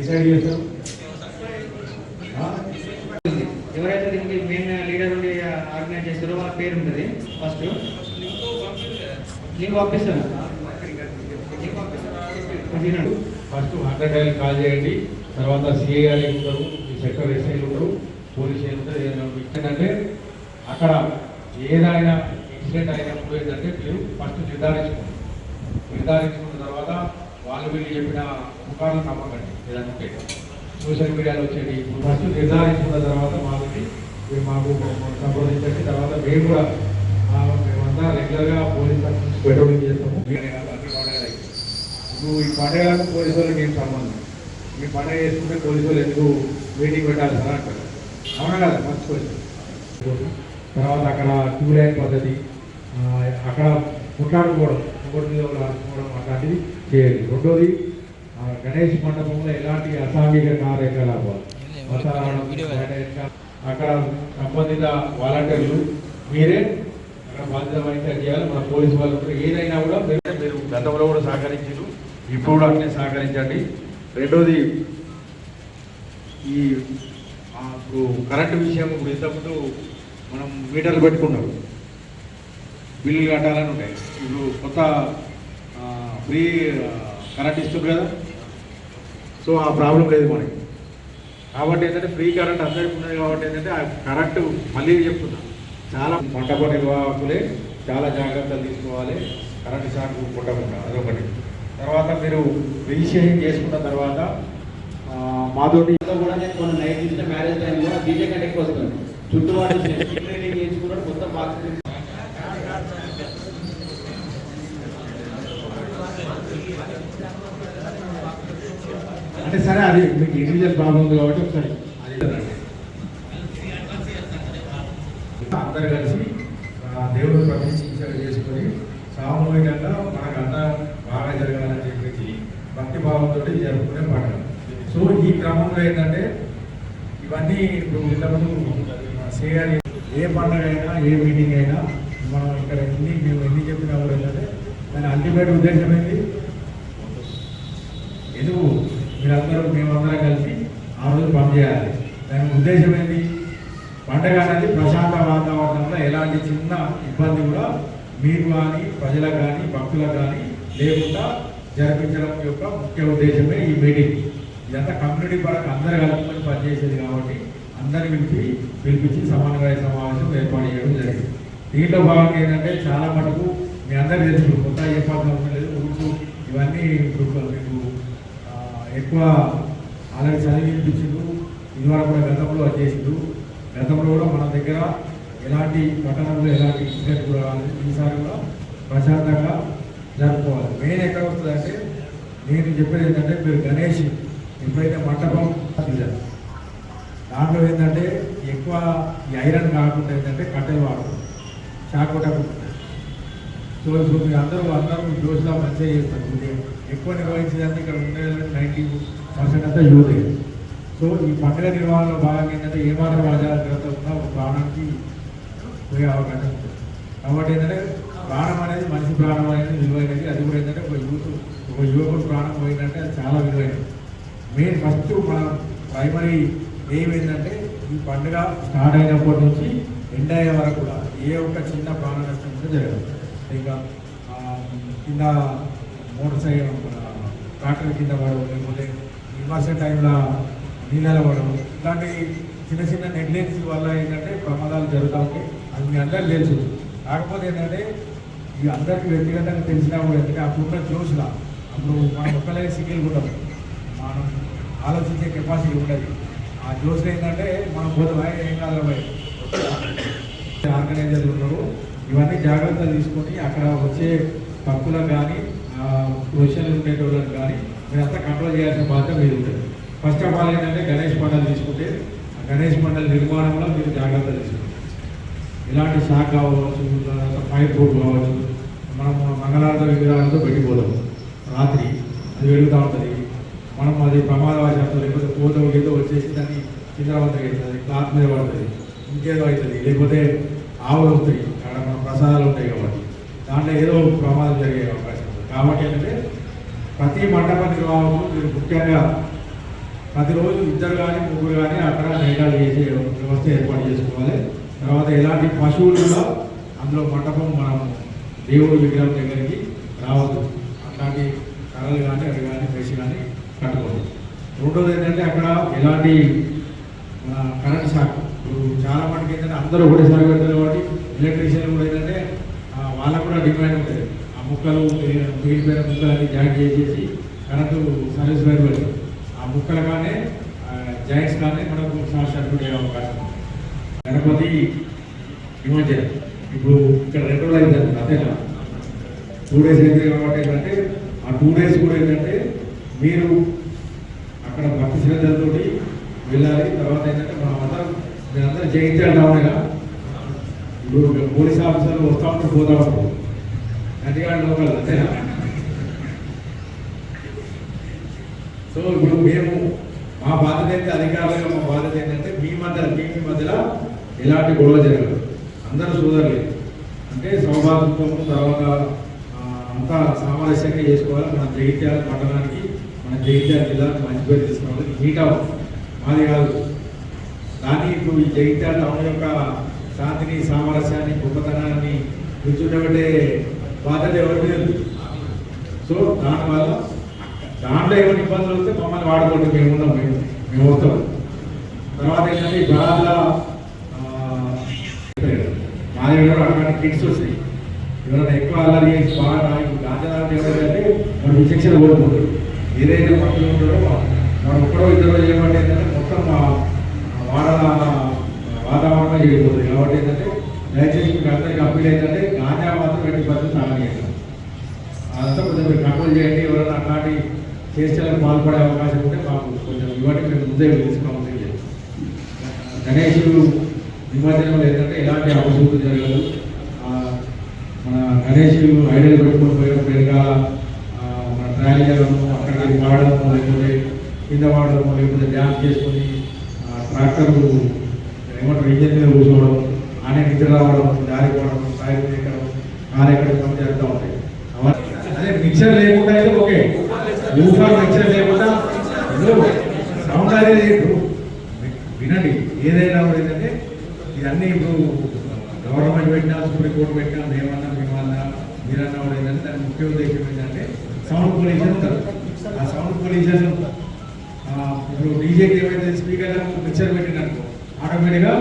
Decide చేస్తారు. ఎవరైతే దీనికి మెయిన్ లీడర్ ఉండి ఆర్గనైజ్ చేస్తారో వాళ్ళ పేరు ఉంటుంది. ఫస్ట్ లింక్ పంపిస్తాను. ఫస్ట్ 100 డైల్ కాల్ చేయండి. తర్వాత సిఐ గారు ఉంటారు, ఈ సెక్టర్ ఎస్ఐలు ఉంటారు, పోలీస్ ఉంటారు. ఏంటంటే అక్కడ ఏదైనా ఇన్సిడెంట్ అయినప్పుడు ఏంటంటే మీరు ఫస్ట్ నిర్ధారించుకున్న తర్వాత వాళ్ళు వీళ్ళు చెప్పిన ముఖాలను నమ్మకండి. ఏదంటే సోషల్ మీడియాలో వచ్చేది ఫస్ట్ నిర్ధారించుకున్న తర్వాత మీరు మాకు సంప్రదించండి. తర్వాత మేము కూడా మేమంతా రెగ్యులర్గా పోలీస్ పర్సన్స్ పెట్రోలింగ్ చేస్తాము. అన్ని పండుగలు ఇప్పుడు ఈ పండుగలకు పోలీసు వాళ్ళకి ఏం సంబంధం? మీ పండుగ చేసుకుంటే పోలీసు వాళ్ళు ఎందుకు మీటింగ్ పెట్టాలి సార్ అంటారు. అవునా కదా? First question. తర్వాత అక్కడ క్యూ లైన్ పద్ధతి, అక్కడ కొట్లాడుకోవడం, ఒకటి మీద ఒకటి ఆడుకోవడం అట్లాంటివి చేయాలి. రెండోది గణేష్ మండపంలో ఎలాంటి అసాంఘిక కార్యకలాపాలు అక్కడ సంబంధిత వాలంటీర్లు మీరే అక్కడ బాధ్యత వహించే చేయాలి. మన పోలీసు వాళ్ళు ఏదైనా కూడా మీరు గతంలో కూడా సహకరించారు, ఇప్పుడు కూడా అట్లే సహకరించండి. రెండోది ఈ కరెంటు విషయం ఇప్పుడు ఇంతకుముందు మనం మీటర్లు పెట్టుకున్నాం, బిల్లులు కట్టాలని ఉంటాయి. ఇప్పుడు కొత్త ఫ్రీ కరెంట్ ఇస్తుంది కదా, సో ఆ ప్రాబ్లం లేదు మనకి. కాబట్టి ఏంటంటే ఫ్రీ కరెంట్ అందరికీ ఉన్నది. కాబట్టి ఏంటంటే ఆ కరెంటు మళ్ళీ చెప్తున్నా, చాలా మంటప నిర్వాహకులే చాలా జాగ్రత్తలు తీసుకోవాలి కరెంటు షాక్ కొట్టకుండా. అదొకటి. తర్వాత మీరు రిజిస్ట్రేషన్ చేసుకున్న తర్వాత మాతోటి కూడా నేను కొన్ని నైట్ ఇచ్చిన మ్యారేజ్ టైం కూడా డీజే కంటే ఎక్కువ వస్తుంది. చుట్టుబాటు చేసుకున్నాడు మొత్తం బాక్స్ అంటే సరే అది మీకు ఇండివిజువల్ ప్రాబ్లం ఉంది కాబట్టి ఒకసారి అందరు కలిసి దేవుడు ప్రతిష్ఠించ చేసుకొని సామూహికంగా మనకంతా బాగా జరగాలని చెప్పేసి భక్తి భావంతో జరుపుకునే పండుగ. సో ఈ క్రమంలో ఏంటంటే ఇవన్నీ ఇప్పుడు ఇంతకుముందు చేయాలి. ఏ పండుగ అయినా ఏ మీటింగ్ అయినా మనం ఇక్కడ మేము ఎన్ని చెప్పినా కూడా ఏంటంటే దాని అల్టిమేట్ ఉద్దేశం ఏంటి? ఎందుకు మేమందరం కలిసి ఆ రోజు పనిచేయాలి. దాని ఉద్దేశం ఏంటి? పండుగ అనేది ప్రశాంత వాతావరణంలో ఎలాంటి చిన్న ఇబ్బంది కూడా మీకు కానీ ప్రజలకు కానీ భక్తులకు కానీ లేకుండా జరిపించడం యొక్క ముఖ్య ఉద్దేశమే ఈ మీటింగ్. ఇదంతా కమ్యూనిటీ పరంగా అందరు కలుపుకొని పనిచేసేది కాబట్టి అందరిని పిలిపించి సమన్వయ సమావేశం ఏర్పాటు చేయడం జరిగింది. దీంట్లో భాగంగా ఏంటంటే చాలా మటుకు మీ అందరికీ తెలుసు, కొత్త ఏ పద్ధతి లేదు. రూల్స్ ఇవన్నీ మీకు ఎక్కువ ఆల్రెడీ చదివించిండు. ఇదివరకు కూడా గతంలో చేసిండు. గతంలో కూడా మన దగ్గర ఎలాంటి పట్టణంలో ఎలాంటి ఇన్సిడెంట్ కూడా రాలేదు. ఈసారి కూడా ప్రశాంతంగా జరుపుకోవాలి. మెయిన్ ఎక్కడ వస్తుందంటే నేను చెప్పేది ఏంటంటే మీరు గణేష్ ఎప్పుడైతే మంటపం దాంట్లో ఏంటంటే ఎక్కువ ఈ ఐరన్ కాకుండా ఏంటంటే కట్టెలు వాడతారు, షాక్ కొట్టకుండా. సో మీరు అందరూ జోష్లో మంచిగా చేస్తారు. ఎక్కువ నిర్వహించేదంటే ఇక్కడ ఉండేది 90% అంతా యూత్. సో ఈ పండుగ నిర్వహణలో భాగంగా ఏంటంటే ఏ మాత్రం అజాగ్రత్త ఉన్నా ఒక ప్రాణానికి పోయే అవకాశం ఉంటుంది. కాబట్టి ఏంటంటే ప్రాణం అనేది మనిషి ప్రాణం అనేది విలువైనది. అది కూడా ఏంటంటే ఒక యువకుడు ప్రాణం పోయిందంటే అది చాలా విలువైనది. మెయిన్ ఫస్ట్ మన ప్రైమరీ ఎయిమ్ ఏంటంటే ఈ పండుగ స్టార్ట్ అయినప్పటి నుంచి ఎండ్ అయ్యే వరకు కూడా ఏ ఒక్క చిన్న ప్రాణ నష్టం కూడా జరగదు. ఇంకా కింద మోటార్ సైకిల్ ట్రాక్టర్ కింద పడవు, లేకపోతే ఇన్వర్షన్ టైంలో నీళ్ళలో పడవు, ఇలాంటి చిన్న చిన్న నెగ్లెన్స్ వల్ల ఏంటంటే ప్రమాదాలు జరుగుతూ ఉంటాయి. అది మీ అందరికీ తెలుసు. కాకపోతే ఏంటంటే ఈ అందరికీ వ్యక్తిగతంగా తెలిసినా కూడా ఏంటంటే అప్పుడున్న జోష్లా అప్పుడు మనం ఒక్కలే సింగిల్ ఉంటాం, మనం ఆలోచించే కెపాసిటీ ఉండదు. ఆ జోష్లో ఏంటంటే మనం పోతే ఏం కాదు ఆర్గనైజర్లు ఉన్నారు. ఇవన్నీ జాగ్రత్తలు తీసుకొని అక్కడ వచ్చే భక్తులకు కానీ పొజిషన్లు ఉండేటోళ్ళకి కానీ మీరంతా కంట్రోల్ చేయాల్సిన బాధ్యత మీరు ఉంటుంది. ఫస్ట్ ఆఫ్ ఆల్ ఏంటంటే గణేష్ పండుగ తీసుకుంటే ఆ గణేష్ పండుగ నిర్మాణంలో మీరు జాగ్రత్తలు తీసుకుంటారు. ఇలాంటి షాక్ కావచ్చు, ఫైర్ ప్రూఫ్ కావచ్చు. మనం మంగళారత విగ్రహాలతో పెట్టిపోదాం, రాత్రి అది వెలుగుతూ ఉంటుంది. మనం అది ప్రమాదవశాత్తు లేకపోతే పోతో ఏదో వచ్చేసి దాన్ని చిందరవంతం అవుతుంది, క్లాత్ మీద పడుతుంది, ఇంకేదో అవుతుంది, లేకపోతే ఆవులు వస్తాయి, అక్కడ మన ప్రసాదాలు ఉంటాయి కాబట్టి దాంట్లో ఏదో ప్రమాదం జరిగే అవకాశం ఉంది. కాబట్టి ఏంటంటే ప్రతి మండప నిర్వాహకులు మీరు ముఖ్యంగా ప్రతిరోజు ఇద్దరు కానీ ముగ్గురు కానీ అక్కడ నైటాలు చేసే వ్యవస్థ ఏర్పాటు చేసుకోవాలి. తర్వాత ఎలాంటి పశువులు కూడా అందులో మంటపం మనం దేవుడి విగ్రహం దగ్గరికి రావద్దు. అట్లాంటి కర్రలు కానీ అవి కానీ ఫ్రెష్ కానీ కట్టుకోవాలి. రెండోది ఏంటంటే అక్కడ ఎలాంటి కరెంట్ షాక్ ఇప్పుడు చాలా మటుకు ఏంటంటే అందరూ ఒకటేసారి పెడతారు కాబట్టి ఎలక్ట్రీషియన్ కూడా ఏంటంటే వాళ్ళకు కూడా డిమాండ్ ఉంటుంది. ఆ ముక్కలు మిగిలిపోయిన ముక్కలన్నీ జాయింట్ చేసేసి కరెంటు సర్వీస్ వైర్ పెడతారు. ఆ ముక్కలు కానీ జాయింట్స్ కానీ మనకు షార్ట్ సర్క్యూట్ అయ్యే అవకాశం ఉంది. గణపతి నిమజ్జనం ఇప్పుడు ఇక్కడ 2 రోజులు అయింది అంతేనా, 2 days అయితే కాబట్టి ఏంటంటే ఆ 2 days కూడా ఏంటంటే మీరు అక్కడ భక్తి శ్రద్ధలతో వెళ్ళాలి. తర్వాత ఏంటంటే మీరందరూ జయించాలి రావడగా. ఇప్పుడు పోలీస్ ఆఫీసర్లు వస్తూ ఉంటారు పోతా ఉంటారు గట్టిగాడు లోకల్ అంతేనా. సో ఇప్పుడు మేము మా బాధ్యత అయితే అధికారులుగా మా బాధ్యత ఏంటంటే మీ మధ్యలో ఎలాంటి గొడవ జరగదు. అందరూ సోదరులే అంటే సౌభాగ్యత్వము తర్వాత అంతా సామరస్యంగా చేసుకోవాలి. మన జగిత్యాల పట్టణానికి మన జగిత్యాల జిల్లాకు మంచి పేరు తీసుకోవాలి. మీట్ అవ్వాలి మాది కాదు. కానీ ఇప్పుడు ఈ జగిత్యాల టౌన్ యొక్క శాంతిని సామరస్యాన్ని గొప్పతనాన్ని కూర్చుండబట్టే బాధ్యత ఎవరికి లేదు. సో దానివల్ల దాంట్లో ఏమైనా ఇబ్బందులు వస్తే మమ్మల్ని వాడుకోండి, మేము ఉన్నాం, మేము వస్తాం. తర్వాత ఏంటంటే బాగా మా దగ్గర అట్లాంటి కిట్స్ వస్తాయి. ఎవరైనా ఎక్కువ అల్లరి చేసి బాగా గాంజాలు ఎవరైతే మనం విచక్షణ కోరుకుంటారు. ఏదైతే పక్కన ఉంటారో మనం ఒక్కడో ఇద్దరు చేయబట్టి ఏంటంటే మొత్తం వాడ వాతావరణం చేయకూడదు. కాబట్టి ఏంటంటే దయచేసి మీకు అందరికీ అప్పీల్ ఏంటంటే గాంజా మాత్రం 20% తాగలేదు. అదంతా కొంచెం మీరు కంట్రోల్ చేయండి. ఎవరైనా అట్లాంటి చేష్టలకు పాల్పడే అవకాశం ఉంటే మాకు కొంచెం ఇవ్వండి, మేము ముందే తెలుసుకోవాలి. గణేష్ నిమజ్జనంలో ఏంటంటే ఎలాంటి అవసరం జరగదు. మన గణేష్ ఐడియల్ పెట్టుకొని పోయినప్పుడు వెనకాల మన ట్రాలీ చేయడము, అక్కడికి వాడడము, లేకపోతే కింద వాడడము, లేకపోతే డ్యాన్స్ చేసుకొని ట్రాక్టర్లు ఏమంటారు ఇంజన్ మీద కూర్చోవడం, ఆనే నిద్ర రావడం, జారిపోవడం, సాయం ఎక్కడం, కాలు ఎక్కడం జరుగుతూ ఉంటాయి. అదే మిక్సర్ లేకుండా అయితే ఓకే, యూఫార్ మిక్సర్ లేకుండా సౌండ్ అనేది వినండి. ఏదైనా ఏంటంటే ఇవన్నీ ఇప్పుడు గవర్నమెంట్ పెట్టినా, సుప్రీంకోర్టు పెట్టినా, మేమన్నా మేమన్నా మీరన్నా కూడా ఏంటంటే దాని ముఖ్య ఉద్దేశం ఏంటంటే సౌండ్ పొల్యూషన్ ఉంటుంది. ఆ సౌండ్ పొల్యూషన్ ఇప్పుడు డీజేకి ఏమైతే స్పీకర్ మిక్సర్ పెట్టినట్టు ఆటోమేటిక్గా